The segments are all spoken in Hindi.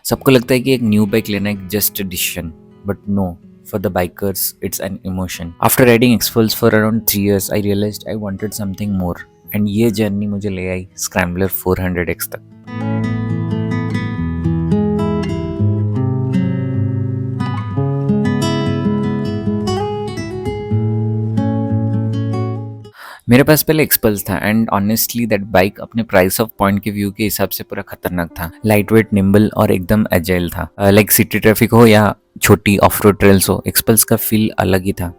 सबको लगता है कि एक न्यू बाइक लेना एक just decision, but no, for the bikers it's an emotion. After riding Xpulse for around 3 years I realized I wanted something more, and ये जर्नी मुझे ले आई Scrambler 400X तक. मेरे पास पहले एक्सपल्स था एंड ऑनेस्टली दैट बाइक अपने प्राइस ऑफ पॉइंट के व्यू के हिसाब से पूरा खतरनाक था. लाइट वेट, निम्बल और एकदम एजाइल था. लाइक सिटी ट्रैफिक हो या छोटी ऑफ रोड ट्रेल्स हो, एक्सपल्स का फील अलग ही था.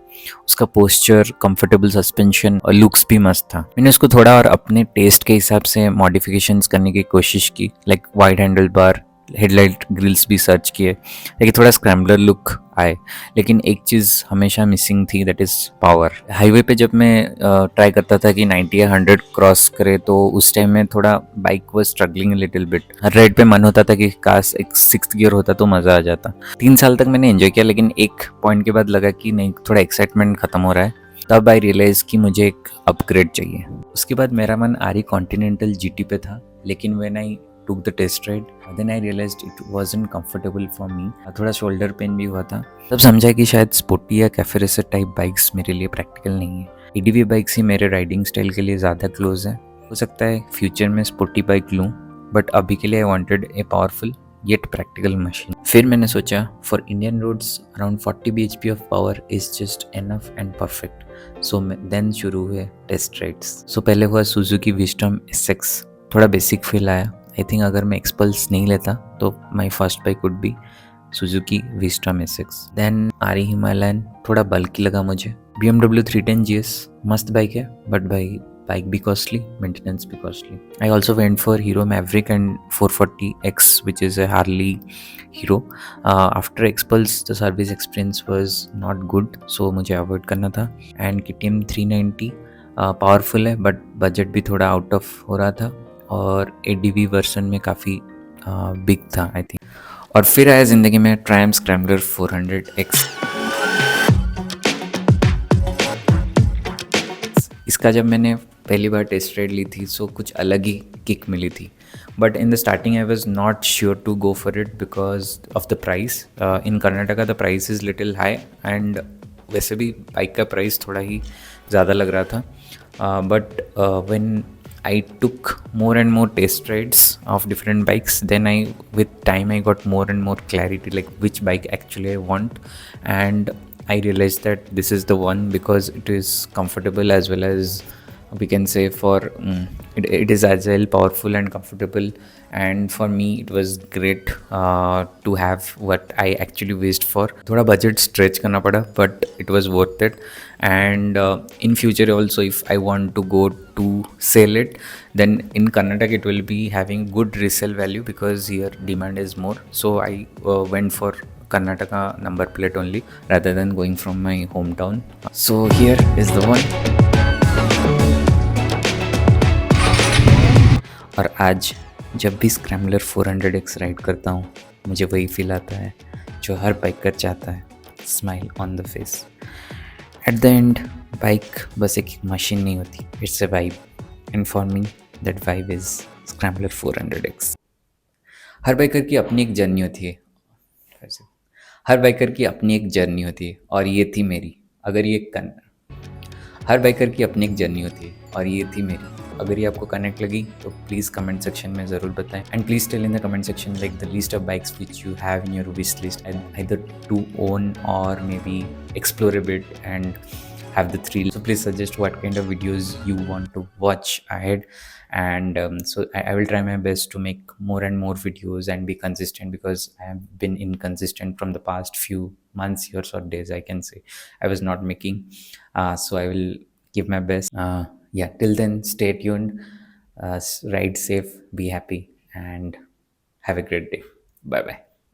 उसका पोस्चर, कंफर्टेबल सस्पेंशन और लुक्स भी मस्त था. मैंने उसको थोड़ा और अपने टेस्ट के हिसाब से मॉडिफिकेशंस करने की कोशिश की, like wide handle bar, headlight grills भी सर्च किए ताकि थोड़ा स्क्रैम्बलर लुक आए. लेकिन एक चीज़ हमेशा मिसिंग थी, दैट इज़ पावर. हाईवे पे जब मैं ट्राई करता था कि 90 या 100 क्रॉस करे तो उस टाइम में थोड़ा bike was struggling little bit. Her ride पे मन होता था कि काश एक 6th गियर होता तो मज़ा आ जाता. 3 साल तक मैंने एंजॉय किया, लेकिन एक पॉइंट के बाद लगा कि नहीं, थोड़ा एक्साइटमेंट ख़त्म हो रहा है. तब आई रियलाइज़ कि मुझे एक अपग्रेड चाहिए. उसके बाद मेरा मन आरी कॉन्टिनेंटल जीटी पे था, लेकिन when I took the test ride, then I realized it wasn't comfortable for me. थोड़ा शोल्डर पेन भी हुआ था. तब समझा कि शायद स्पोर्टी या कैफे रेसर टाइप बाइक्स मेरे लिए प्रैक्टिकल नहीं है. एडीवी बाइक्स ही मेरे राइडिंग स्टाइल के लिए ज़्यादा क्लोज है. हो सकता है फ्यूचर में स्पोर्टी बाइक लूँ, बट अभी के लिए I wanted a powerful yet practical machine. फिर मैंने सोचा for Indian roads around 40 bhp of power is just enough and perfect. So then शुरू हुए टेस्ट राइड्स. सो पहले हुआ सुजुकी विस्टम SX. थोड़ा बेसिक फील आया. आई थिंक अगर मैं एक्सपल्स नहीं लेता तो my first bike would be Suzuki V-Strom SX. Then RE Himalayan, थोड़ा बल्कि लगा मुझे. BMW 310 GS मस्त बाइक है, बट भाई बाइक भी कॉस्टली, मेंटेनेंस भी costly. I also went for Hero Maverick and 440X which is a Harley Hero. After Xpulse the service experience was not good, so मुझे अवॉइड करना था. एंड KTM 390 पावरफुल है, बट बजट भी थोड़ा आउट ऑफ हो रहा था और एडीवी वर्जन में काफ़ी बिग था आई थिंक. और फिर आया ज़िंदगी में ट्रायम्फ स्क्रैम्बलर 400X. इसका जब मैंने पहली बार टेस्ट राइड ली थी सो कुछ अलग ही किक मिली थी. But in the starting I was not sure to go for it because of the price. In Karnataka the price is little high एंड वैसे भी बाइक का प्राइस थोड़ा ही ज़्यादा लग रहा था. But when I took more and more test rides of different bikes, then with time I got more and more clarity like which bike actually I want, and I realized that this is the one because it is comfortable as well as we can say for it is agile, powerful and comfortable, and for me it was great to have what I actually wished for. थोड़ा budget stretch करना पड़ा but it was worth it. And in future also if I want to go to sell it, then in Karnataka it will be having good resale value because here demand is more. So I went for Karnataka number plate only rather than going from my hometown. So here is the one. और आज जब भी स्क्रैम्बलर 400X राइड करता हूँ मुझे वही फील आता है जो हर बाइकर चाहता है, smile on the face. At the end bike बस एक मशीन नहीं होती, it's a vibe, and for me that vibe is scrambler 400X. Her biker की अपनी एक जर्नी होती है. हर बाइकर की अपनी एक जर्नी होती है और ये थी मेरी. अगर ये हर बाइकर की अपनी एक जर्नी होती है और ये थी मेरी. अगर ये आपको कनेक्ट लगी तो प्लीज़ कमेंट सेक्शन में ज़रूर बताएं. And please tell in the comment section like the list of bikes which you have in your wish list, either to own or maybe explore a bit and have the thrill. So please suggest what kind of videos you want to watch ahead, and so I will try my best to make more and more videos and be consistent because I have been inconsistent from the past few months, years or days I can say. I was not making, so I will give my best. Yeah, till then stay tuned, ride safe, be happy and have a great day. Bye bye.